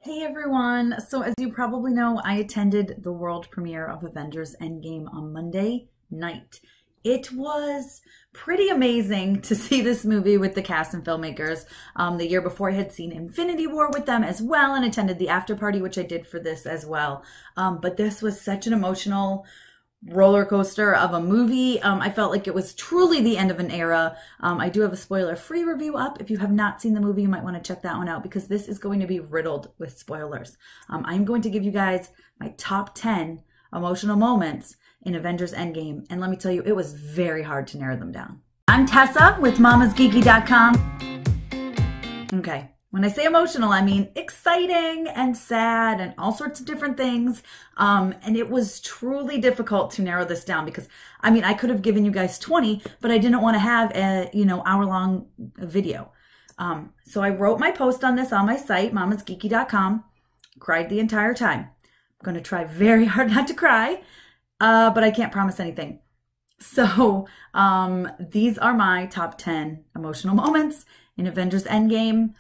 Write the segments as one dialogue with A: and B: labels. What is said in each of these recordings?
A: Hey everyone! So as you probably know, I attended the world premiere of Avengers Endgame on Monday night. It was pretty amazing to see this movie with the cast and filmmakers. The year before I had seen Infinity War with them as well and attended the after party, which I did for this as well. But this was such an emotional roller coaster of a movie. I felt like it was truly the end of an era. I do have a spoiler-free review up. If you have not seen the movie, you might want to check that one out because this is going to be riddled with spoilers. I'm going to give you guys my top 10 emotional moments in Avengers Endgame, and let me tell you, it was very hard to narrow them down. I'm Tessa with mamasgeeky.com. Okay. When I say emotional, I mean exciting and sad and all sorts of different things. And it was truly difficult to narrow this down because, I mean, I could have given you guys 20, but I didn't want to have a, hour-long video. So I wrote my post on this on my site, mamasgeeky.com, cried the entire time. I'm going to try very hard not to cry, but I can't promise anything. So these are my top 10 emotional moments in Avengers Endgame.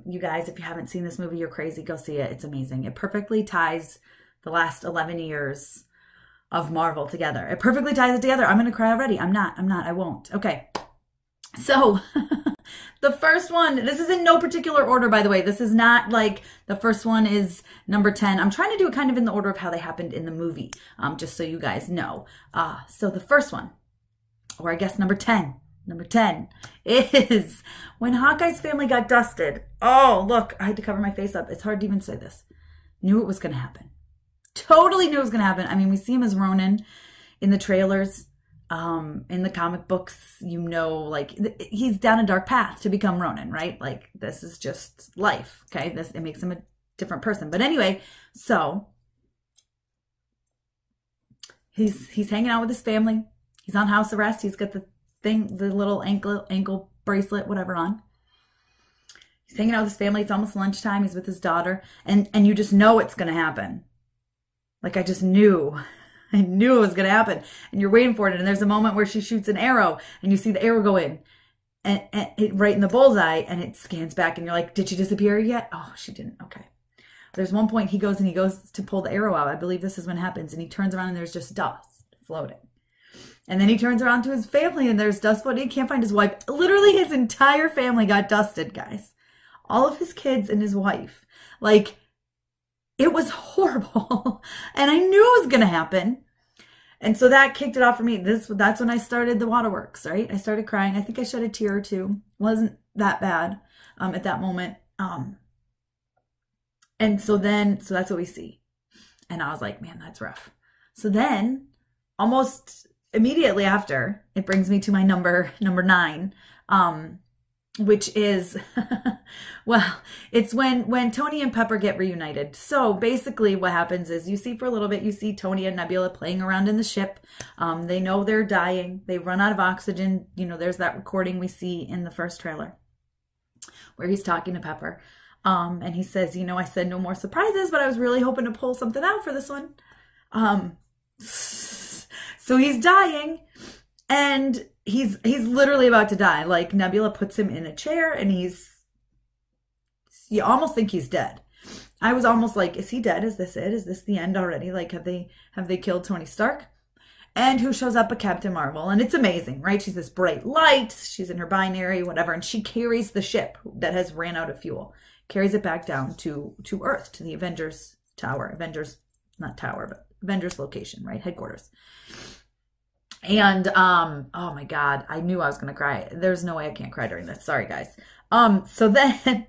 A: You guys, if you haven't seen this movie, you're crazy. Go see it. It's amazing. It perfectly ties the last 11 years of Marvel together. It perfectly ties it together. I'm going to cry already. I won't. Okay. So the first one, this is in no particular order, by the way. This is not like the first one is number 10. I'm trying to do it kind of in the order of how they happened in the movie, just so you guys know. So the first one, or I guess number 10 is when Hawkeye's family got dusted. Oh, look, I had to cover my face up. It's hard to even say this. Knew it was going to happen. Totally knew it was going to happen. I mean, we see him as Ronin in the trailers. In the comic books, like he's down a dark path to become Ronin, right? Like this is just life. Okay. It makes him a different person. But anyway, so he's hanging out with his family. He's on house arrest. He's got the little ankle bracelet, whatever on. He's hanging out with his family. It's almost lunchtime. He's with his daughter. And you just know it's going to happen. Like I just knew. I knew it was going to happen. And you're waiting for it. And there's a moment where she shoots an arrow and you see the arrow go in and it right in the bullseye and it scans back and you're like, did she disappear yet? Oh, she didn't. Okay. There's one point he goes to pull the arrow out. I believe this is when it happens. And he turns around and there's just dust floating. And then he turns around to his family and there's dust floating. He can't find his wife. Literally his entire family got dusted, guys. All of his kids and his wife. Like, it was horrible. And I knew it was going to happen. And so that kicked it off for me. That's when I started the waterworks, right? I started crying. I think I shed a tear or two. Wasn't that bad at that moment. And so that's what we see. And I was like, man, that's rough. So then almost immediately after, it brings me to my number 9, which is, well, it's when Tony and Pepper get reunited. So basically what happens is you see for a little bit, you see Tony and Nebula playing around in the ship. They know they're dying. They run out of oxygen. There's that recording we see in the first trailer where he's talking to Pepper. And he says, I said no more surprises, but I was really hoping to pull something out for this one. So he's dying and he's literally about to die. Like Nebula puts him in a chair and you almost think he's dead. I was almost like, is he dead? Is this it? Is this the end already? Like, have they killed Tony Stark? And who shows up? A Captain Marvel. And it's amazing, right? She's this bright light. She's in her binary, whatever. And she carries the ship that has ran out of fuel, carries it back down to Earth, to the Avengers tower. Avengers, not tower, but Avengers location, right? Headquarters. And, oh my God, I knew I was going to cry. There's no way I can't cry during this. Sorry, guys. So then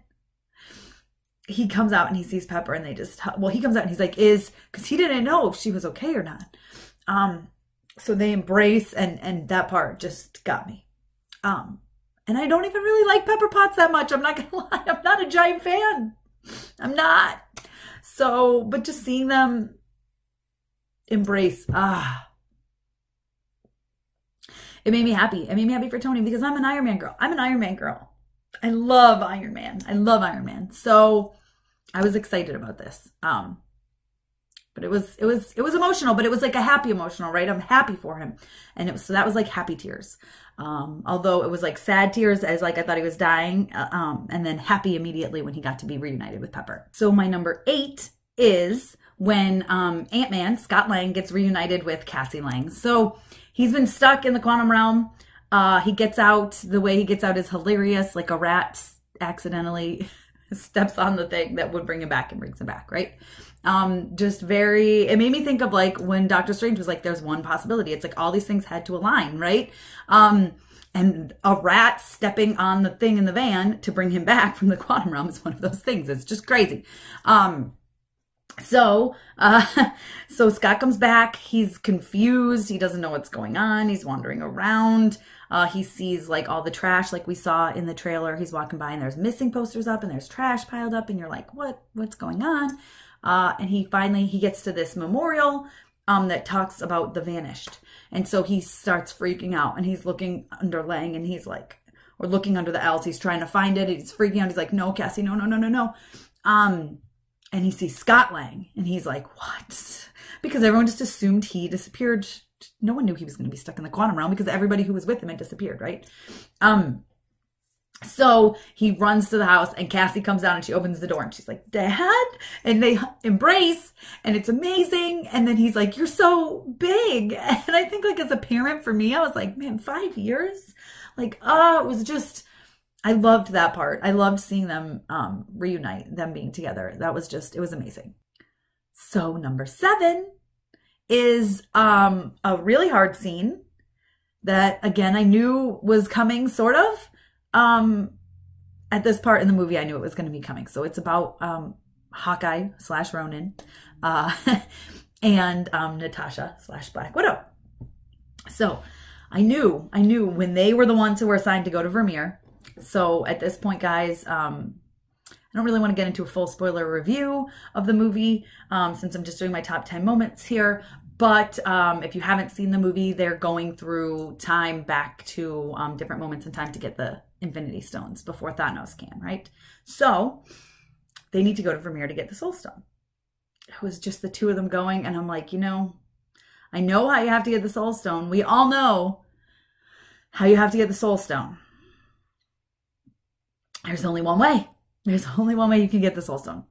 A: he comes out and he sees Pepper and he comes out and he's like, because he didn't know if she was okay or not. So they embrace and that part just got me. And I don't even really like Pepper Potts that much. I'm not going to lie. I'm not a giant fan. I'm not. So, but just seeing them embrace, it made me happy. It made me happy for Tony because I'm an Iron Man girl. I'm an Iron Man girl. I love Iron Man. I love Iron Man. So I was excited about this. But it was emotional, but it was like a happy emotional, right? I'm happy for him. And so that was like happy tears. Although it was like sad tears as like I thought he was dying, and then happy immediately when he got to be reunited with Pepper. So my number 8 is when Ant-Man, Scott Lang, gets reunited with Cassie Lang. So he's been stuck in the quantum realm. He gets out. The way he gets out is hilarious, like a rat accidentally steps on the thing that would bring him back and brings him back, right? It made me think of like when Doctor Strange was like, there's one possibility. It's like all these things had to align, right? And a rat stepping on the thing in the van to bring him back from the quantum realm is one of those things. It's just crazy. So Scott comes back. He's confused. He doesn't know what's going on. He's wandering around. He sees like all the trash like we saw in the trailer. He's walking by and there's missing posters up and there's trash piled up and you're like, what's going on? And he gets to this memorial that talks about the vanished. And so he starts freaking out and he's looking under Lang and he's like, or looking under the L's. He's trying to find it. He's freaking out. He's like, no, Cassie, no, no, no, no, no. And he sees Scott Lang and he's like, what? Because everyone just assumed he disappeared. No one knew he was going to be stuck in the quantum realm because everybody who was with him had disappeared, right? So he runs to the house and Cassie comes down and she opens the door and she's like, Dad? And they embrace and it's amazing. And then he's like, you're so big. And I think like as a parent for me, I was like, man, 5 years? Like, it was just, I loved that part. I loved seeing them reunite, them being together. That was just, it was amazing. So number 7 is a really hard scene that, again, I knew was coming, sort of. At this part in the movie, I knew it was going to be coming. So it's about Hawkeye / Ronin and Natasha / Black Widow. So I knew when they were the ones who were assigned to go to Vormir. So at this point, guys, I don't really want to get into a full spoiler review of the movie since I'm just doing my top 10 moments here. But if you haven't seen the movie, they're going through time back to different moments in time to get the Infinity Stones before Thanos can, right? So they need to go to Vormir to get the Soul Stone. It was just the two of them going. And I'm like, I know how you have to get the Soul Stone. We all know how you have to get the Soul Stone. There's only one way. There's only one way you can get the Soul Stone.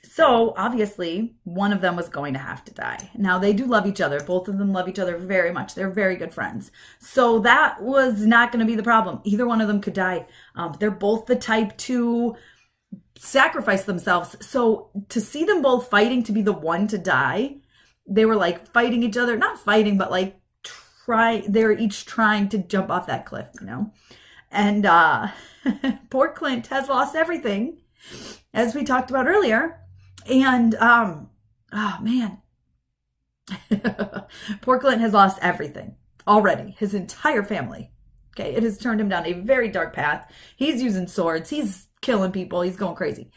A: So obviously one of them was going to have to die. Now they do love each other. Both of them love each other very much. They're very good friends. So that was not going to be the problem. Either one of them could die. They're both the type to sacrifice themselves. So to see them both fighting to be the one to die, they were like fighting each other, not fighting, but like they're each trying to jump off that cliff, And poor Clint has lost everything, as we talked about earlier. And, oh man, poor Clint has lost everything already. His entire family. Okay. It has turned him down a very dark path. He's using swords. He's killing people. He's going crazy.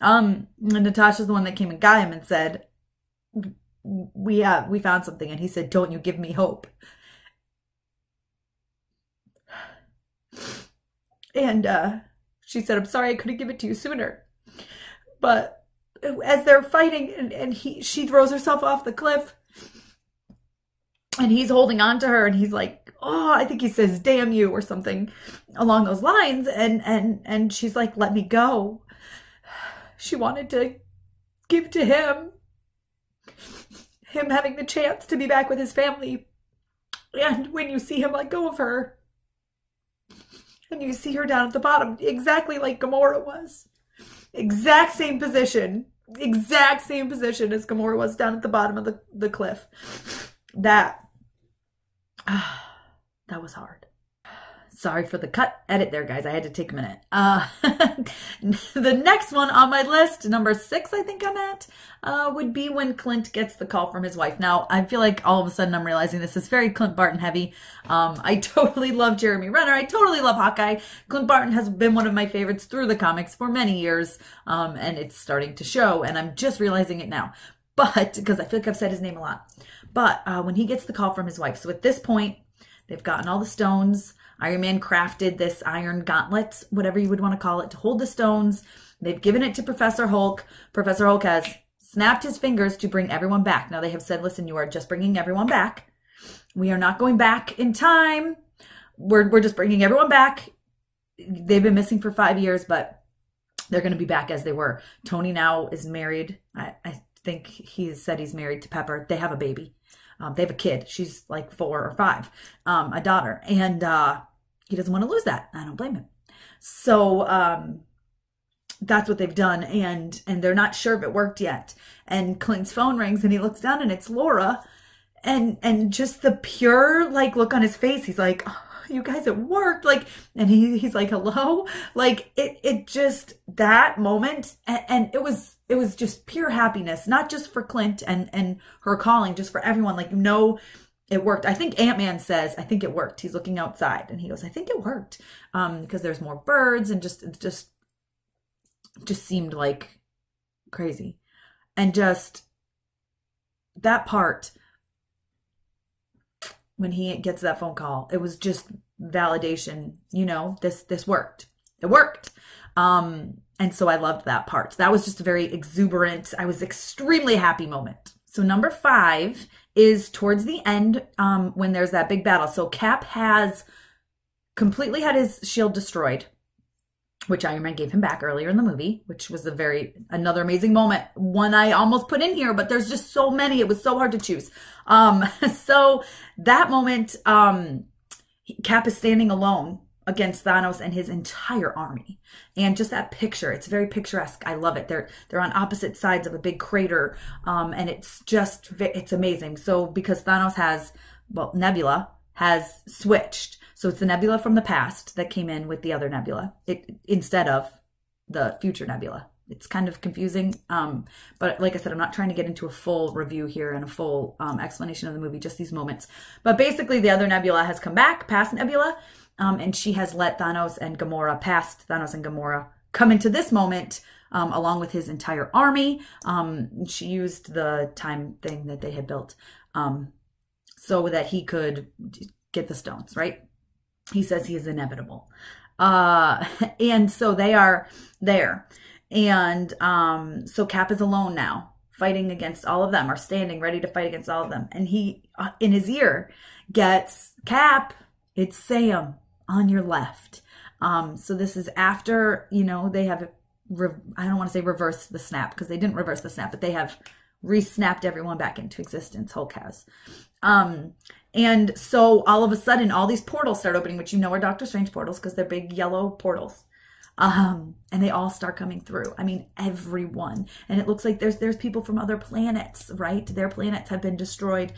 A: And Natasha's the one that came and got him and said, we found something. And he said, don't you give me hope. And, she said, I'm sorry I couldn't give it to you sooner. But as they're fighting and she throws herself off the cliff and he's holding on to her and he's like, oh, I think he says, damn you or something along those lines. And she's like, let me go. She wanted to give to him having the chance to be back with his family. And when you see him let go of her and you see her down at the bottom, exactly like Gamora was. Exact same position as Gamora was down at the bottom of the cliff. That was hard. Sorry for the edit there, guys. I had to take a minute. The next one on my list, number 6, I think I'm at, would be when Clint gets the call from his wife. Now, I feel like all of a sudden I'm realizing this is very Clint Barton heavy. I totally love Jeremy Renner. I totally love Hawkeye. Clint Barton has been one of my favorites through the comics for many years, and it's starting to show, and I'm just realizing it now. But, because I feel like I've said his name a lot. But when he gets the call from his wife, so at this point, they've gotten all the stones. Iron Man crafted this iron gauntlet, whatever you would want to call it, to hold the stones. They've given it to Professor Hulk. Professor Hulk has snapped his fingers to bring everyone back. Now they have said, listen, you are just bringing everyone back. We are not going back in time. We're just bringing everyone back. They've been missing for 5 years, but they're going to be back as they were. Tony now is married. I think he said he's married to Pepper. They have a baby. They have a kid. She's like 4 or 5, a daughter. And he doesn't want to lose that. I don't blame him. So that's what they've done. And they're not sure if it worked yet. And Clint's phone rings and he looks down and it's Laura. And just the pure like look on his face. He's like, oh, you guys, it worked. Like, and he's like, hello. Like it just, that moment. And it was just pure happiness, not just for Clint and her calling, just for everyone. Like, no, it worked. I think Ant-Man says, I think it worked. He's looking outside and he goes, I think it worked. Because there's more birds and just seemed like crazy. And just that part, when he gets that phone call, it was just validation, you know, this worked. It worked. And so I loved that part. That was just a very exuberant, I was extremely happy moment. So number 5 is towards the end, when there's that big battle. So Cap has completely had his shield destroyed, which Iron Man gave him back earlier in the movie, which was another amazing moment. One I almost put in here, but there's just so many. It was so hard to choose. So that moment, Cap is standing alone against Thanos and his entire army. And just that picture, it's very picturesque. I love it. They're on opposite sides of a big crater. And it's amazing. So because Thanos Nebula has switched. So it's the Nebula from the past that came in with the other Nebula instead of the future Nebula. It's kind of confusing. But like I said, I'm not trying to get into a full review here and a full explanation of the movie, just these moments. But basically the other Nebula has come back, past Nebula, and she has let Thanos and Gamora, past Thanos and Gamora, come into this moment along with his entire army. She used the time thing that they had built so that he could get the stones, right? He says he is inevitable. And so they are there. And so Cap is alone now, fighting against all of them, or standing ready to fight against all of them. And he, in his ear, gets, Cap, it's Sam on your left. So this is after, you know, they have, I don't want to say reversed the snap, because they didn't reverse the snap, but they have re-snapped everyone back into existence, Hulk has. And so all of a sudden, all these portals start opening, which you know are Doctor Strange portals because they're big yellow portals. And they all start coming through. I mean, everyone. And it looks like there's people from other planets, right? Their planets have been destroyed.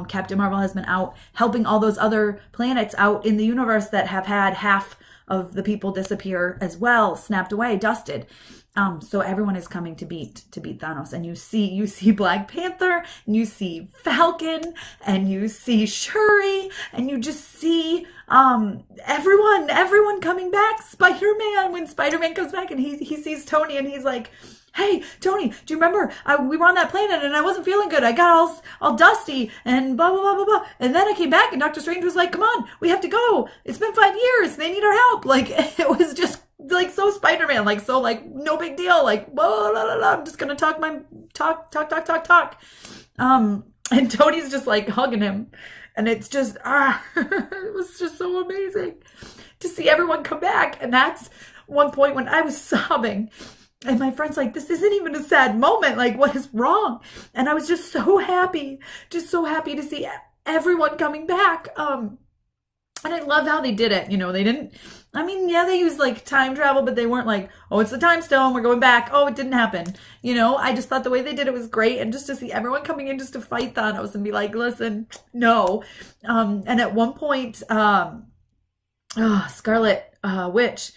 A: Captain Marvel has been out helping all those other planets out in the universe that have had half of the people disappear as well, snapped away, dusted. So everyone is coming to beat Thanos, and you see Black Panther, and you see Falcon, and you see Shuri, and you just see everyone coming back. Spider-Man, when Spider-Man comes back and he sees Tony and he's like, hey, Tony, do you remember we were on that planet and I wasn't feeling good. I got all dusty and blah, blah, blah, blah, blah. And then I came back and Doctor Strange was like, come on, we have to go. It's been 5 years. They need our help. Like, it was just like so Spider-Man, like so like no big deal. Like, blah, blah, blah, blah. I'm just going to talk. And Tony's just like hugging him. And it's just, it was just so amazing to see everyone come back. And that's one point when I was sobbing. And my friend's like, this isn't even a sad moment. Like, what is wrong? And I was just so happy to see everyone coming back. And I love how they did it. You know, they didn't, I mean, yeah, they used like time travel, but they weren't like, oh, it's the time stone, we're going back. Oh, it didn't happen. You know, I just thought the way they did it was great. And just to see everyone coming in just to fight Thanos and be like, listen, no. And at one point, Scarlet Witch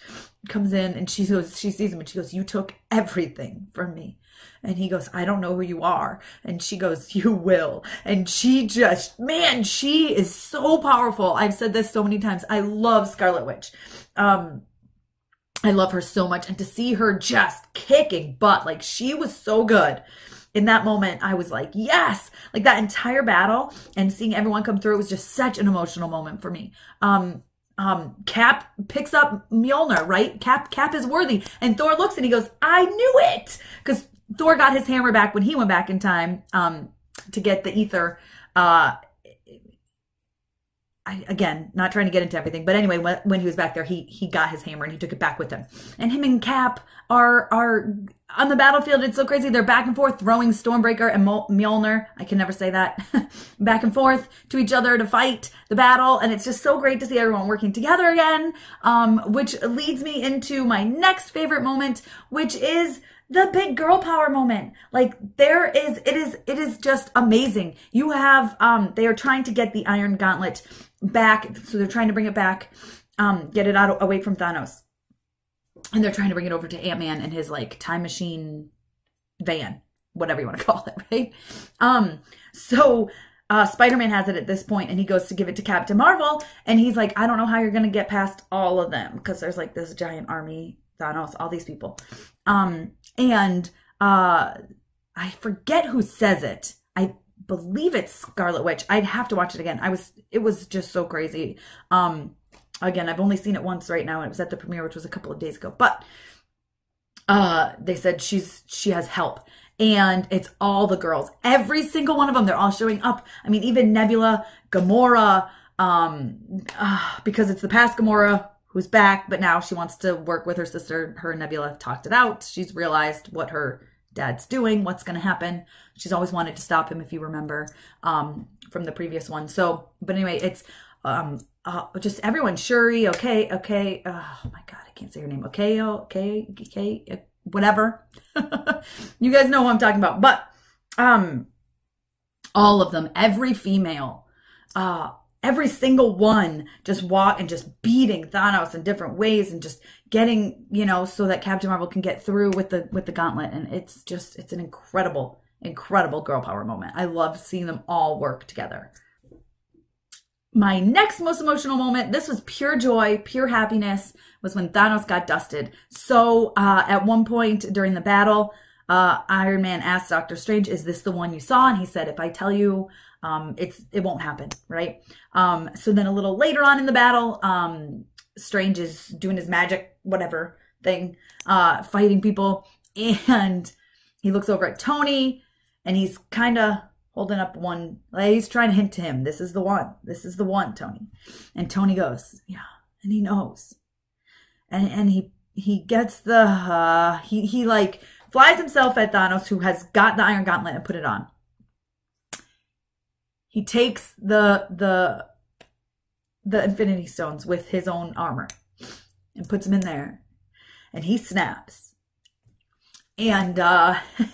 A: comes in and she sees him and she goes, you took everything from me. And he goes, I don't know who you are. And she goes, you will. And she just, man, she is so powerful. I've said this so many times. I love Scarlet Witch. I love her so much. And to see her just kicking butt, like she was so good. In that moment, I was like, yes, like that entire battle and seeing everyone come through, it was just such an emotional moment for me. Cap picks up Mjolnir, right? Cap is worthy. And Thor looks and he goes, I knew it. Because Thor got his hammer back when he went back in time to get the ether. Again, not trying to get into everything, but anyway, when he was back there, he got his hammer and he took it back with him. And him and Cap are on the battlefield. It's so crazy. They're back and forth throwing Stormbreaker and Mjolnir. I can never say that. Back and forth to each other to fight the battle. And it's just so great to see everyone working together again, which leads me into my next favorite moment, which is the big girl power moment. Like it is just amazing. You have, they are trying to get the Iron Gauntlet back. So they're trying to bring it back, get it away from Thanos. And they're trying to bring it over to Ant-Man and his like time machine van, whatever you want to call it, right? So Spider-Man has it at this point and he goes to give it to Captain Marvel and he's like, I don't know how you're going to get past all of them because there's like this giant army, Thanos, all these people. And I forget who says it. I believe it's Scarlet Witch. I'd have to watch it again. It was just so crazy. Again, I've only seen it once right now and it was at the premiere, which was a couple of days ago, but, they said she has help and it's all the girls, every single one of them. They're all showing up. I mean, even Nebula, Gamora, because it's the past Gamora who's back, but now she wants to work with her sister. Her and Nebula have talked it out. She's realized what her dad's doing, what's going to happen. She's always wanted to stop him, if you remember, from the previous one. So, but anyway, it's just everyone. Shuri, okay. Oh my God, I can't say her name. Okay, whatever. You guys know who I'm talking about. But all of them, every female, every single one just walk and just beating Thanos in different ways and just getting, so that Captain Marvel can get through with the gauntlet. And it's an incredible girl power moment. I love seeing them all work together. My next most emotional moment, this was pure joy, pure happiness, was when Thanos got dusted. So at one point during the battle, Iron Man asked Doctor Strange, is this the one you saw? And he said, if I tell you, it won't happen, right? So then a little later on in the battle, Strange is doing his magic, whatever thing, fighting people. And he looks over at Tony and he's kind of holding up one, like he's trying to hint to him, this is the one, Tony. And Tony goes, yeah, and he knows. And he gets he like flies himself at Thanos, who has got the Iron Gauntlet, and put it on. He takes the Infinity Stones with his own armor and puts them in there, and he snaps. And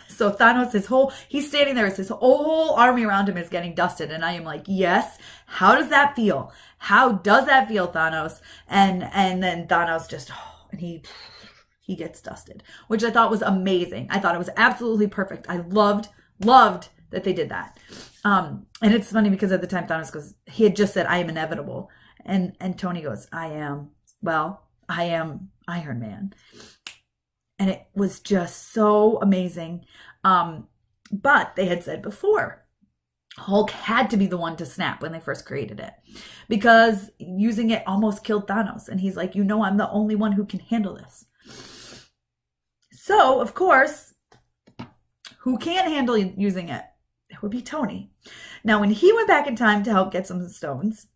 A: so Thanos, he's standing there, his whole army around him is getting dusted. And I am like, yes, how does that feel? How does that feel, Thanos? And then Thanos just, and he gets dusted, which I thought was amazing. I thought it was absolutely perfect. I loved that they did that. And it's funny because at the time Thanos goes, he had just said, I am inevitable. And Tony goes, I am Iron Man. And it was just so amazing. But they had said before, Hulk had to be the one to snap when they first created it, because using it almost killed Thanos. And he's like, I'm the only one who can handle this. So, of course, who can't handle using it? It would be Tony. Now, when he went back in time to help get some stones,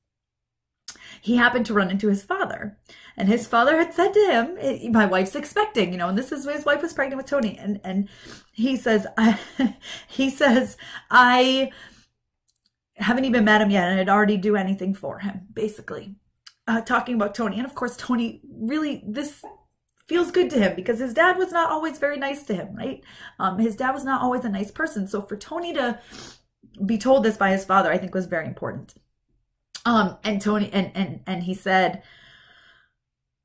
A: he happened to run into his father. And his father had said to him, my wife's expecting, and this is when his wife was pregnant with Tony. And he says, I haven't even met him yet, and I'd already do anything for him, basically. Talking about Tony. And of course, Tony really, this feels good to him because his dad was not always very nice to him, right? His dad was not always a nice person. So for Tony to be told this by his father, I think was very important. And Tony, and he said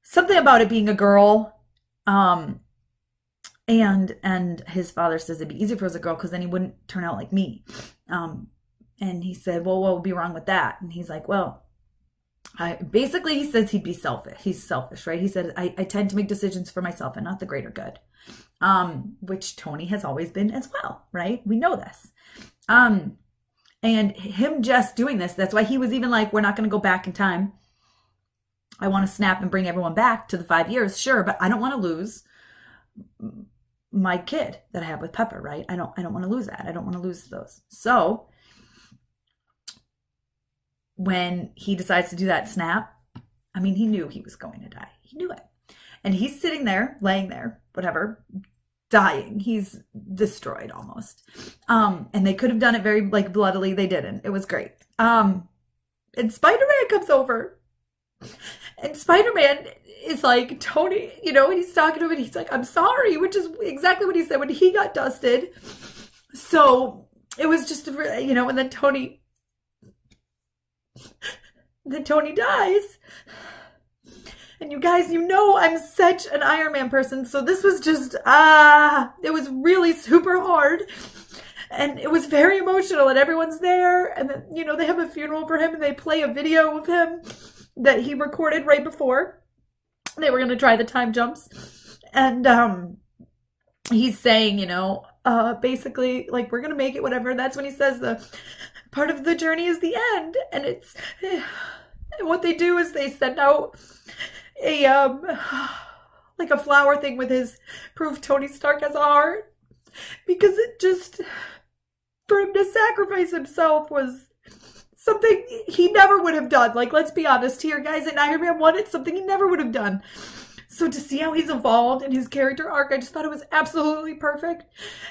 A: something about it being a girl. And his father says it'd be easier if it was a girl because then he wouldn't turn out like me. And he said, well, what would be wrong with that? And he's like, well, basically he says he'd be selfish. He's selfish, right? He said, I tend to make decisions for myself and not the greater good. Which Tony has always been as well, right? We know this. And him just doing this, that's why he was even like, we're not going to go back in time. I want to snap and bring everyone back to the 5 years, sure, but I don't want to lose my kid that I have with Pepper, right? I don't want to lose that. I don't want to lose those. So when he decides to do that snap, I mean, he knew he was going to die. He knew it. And he's sitting there, laying there, whatever, dying. He's destroyed almost. And they could have done it very like bloodily. They didn't. It was great. And Spider-Man comes over. And Spider-Man is like, Tony, you know, and he's talking to him and he's like, I'm sorry, which is exactly what he said when he got dusted. So it was just, you know, and then Tony dies. And you guys, you know, I'm such an Iron Man person. So this was just, it was really super hard. And it was very emotional and everyone's there. And then, you know, they have a funeral for him and they play a video of him that he recorded right before. They were going to try the time jumps. And he's saying, you know, basically, like, we're going to make it, whatever. That's when he says the part of the journey is the end. And it's, and what they do is they send out a, like a flower thing with his proof Tony Stark has a heart. Because it just, for him to sacrifice himself was something he never would have done. Like, let's be honest here, guys. In Iron Man 1, it's something he never would have done. So to see how he's evolved in his character arc, I just thought it was absolutely perfect.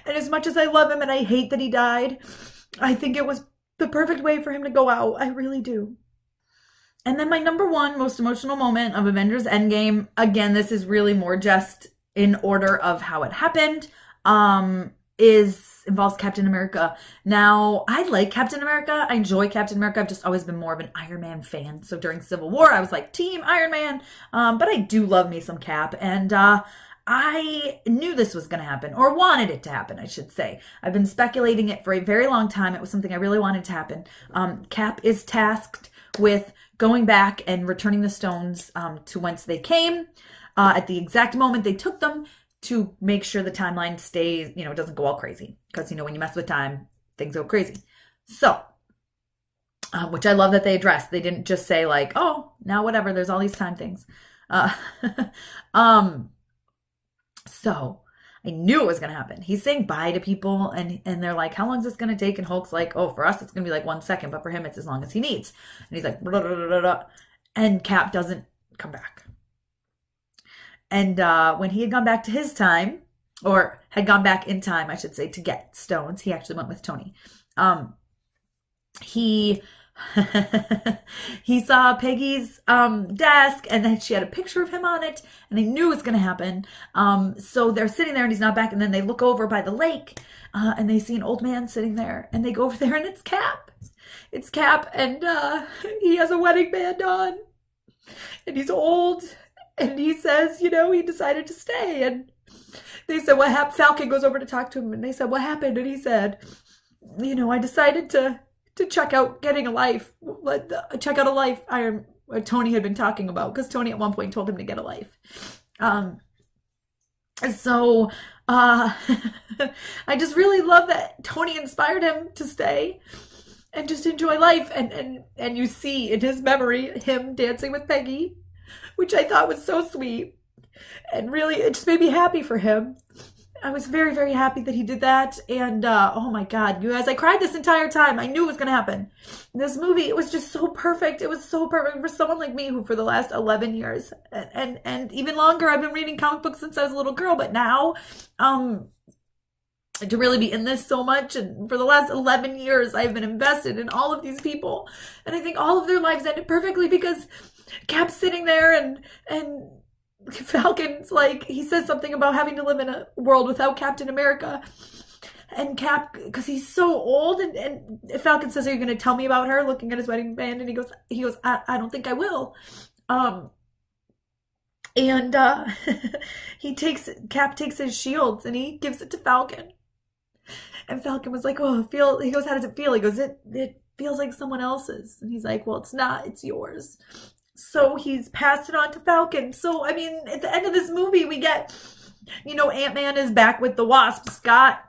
A: And as much as I love him and I hate that he died, I think it was the perfect way for him to go out. I really do. And then my number one most emotional moment of Avengers Endgame, again, this is really more just in order of how it happened, involves Captain America. Now, I like Captain America. I enjoy Captain America. I've just always been more of an Iron Man fan. So during Civil War, I was like, Team Iron Man. But I do love me some Cap. And I knew this was going to happen, or wanted it to happen, I should say. I've been speculating it for a very long time. It was something I really wanted to happen. Cap is tasked with going back and returning the stones to whence they came at the exact moment they took them, to make sure the timeline stays, you know, doesn't go all crazy. Because, you know, when you mess with time, things go crazy. So, which I love that they addressed. They didn't just say like, oh, now whatever, there's all these time things. So, I knew it was going to happen. He's saying bye to people and they're like, how long is this going to take? And Hulk's like, oh, for us, it's going to be like 1 second. But for him, it's as long as he needs. And he's like, blah, blah, blah, blah, blah. And Cap doesn't come back. And when he had gone back to his time, or had gone back in time, I should say, to get stones, he actually went with Tony. He saw Peggy's desk, and then she had a picture of him on it, and they knew it was going to happen. So they're sitting there, and he's not back, and then they look over by the lake, and they see an old man sitting there, and they go over there, and it's Cap. It's Cap, and he has a wedding band on, and he's old. And he says, you know, he decided to stay. And they said, what happened? Falcon goes over to talk to him. And they said, what happened? And he said, you know, I decided to check out getting a life. Check out a life Tony had been talking about. Because Tony at one point told him to get a life. So I just really love that Tony inspired him to stay and just enjoy life. And you see in his memory him dancing with Peggy, which I thought was so sweet. And really, it just made me happy for him. I was very, very happy that he did that. And, oh my God, you guys, I cried this entire time. I knew it was going to happen. This movie, it was just so perfect. It was so perfect for someone like me who for the last 11 years and even longer, I've been reading comic books since I was a little girl. But now, to really be in this so much, and for the last 11 years, I've been invested in all of these people. And I think all of their lives ended perfectly because Cap's sitting there and Falcon's like, he says something about having to live in a world without Captain America. And Cap, because he's so old, and Falcon says, are you going to tell me about her? Looking at his wedding band, and he goes, I don't think I will. Cap takes his shields and he gives it to Falcon. And Falcon was like, oh, he goes, how does it feel? He goes, it feels like someone else's. And he's like, well, it's not, it's yours. So he's passed it on to Falcon. So, I mean, at the end of this movie, we get, you know, Ant-Man is back with the Wasp. Scott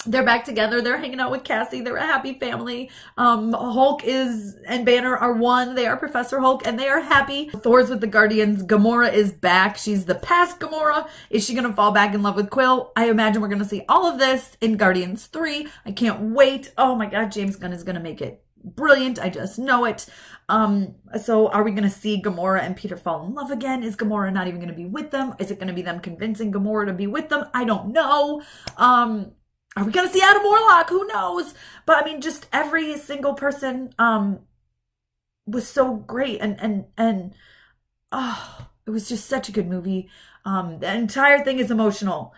A: they're back together. They're hanging out with Cassie. They're a happy family. Hulk and Banner are one. They are Professor Hulk and they are happy. Thor's with the Guardians. Gamora is back. She's the past Gamora. Is she going to fall back in love with Quill? I imagine we're going to see all of this in Guardians 3. I can't wait. Oh my God, James Gunn is going to make it brilliant. I just know it. So are we going to see Gamora and Peter fall in love again? Is Gamora not even going to be with them? Is it going to be them convincing Gamora to be with them? I don't know. Are we going to see Adam Warlock? Who knows? But I mean, just every single person was so great. And oh, it was just such a good movie. The entire thing is emotional.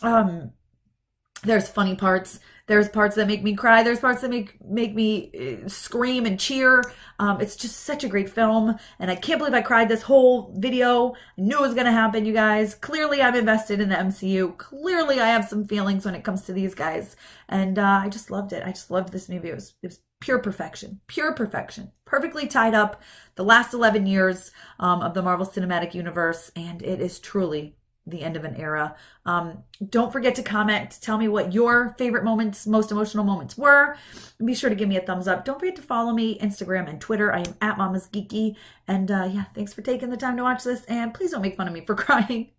A: There's funny parts. There's parts that make me cry. There's parts that make me scream and cheer. It's just such a great film. And I can't believe I cried this whole video. I knew it was going to happen, you guys. Clearly, I'm invested in the MCU. Clearly, I have some feelings when it comes to these guys. And I just loved it. I just loved this movie. It was pure perfection. Pure perfection. Perfectly tied up the last 11 years of the Marvel Cinematic Universe. And it is truly the end of an era. Don't forget to comment. Tell me what your favorite moments, most emotional moments were. And be sure to give me a thumbs up. Don't forget to follow me, Instagram and Twitter. I am @Mama's Geeky. And yeah, thanks for taking the time to watch this. And please don't make fun of me for crying.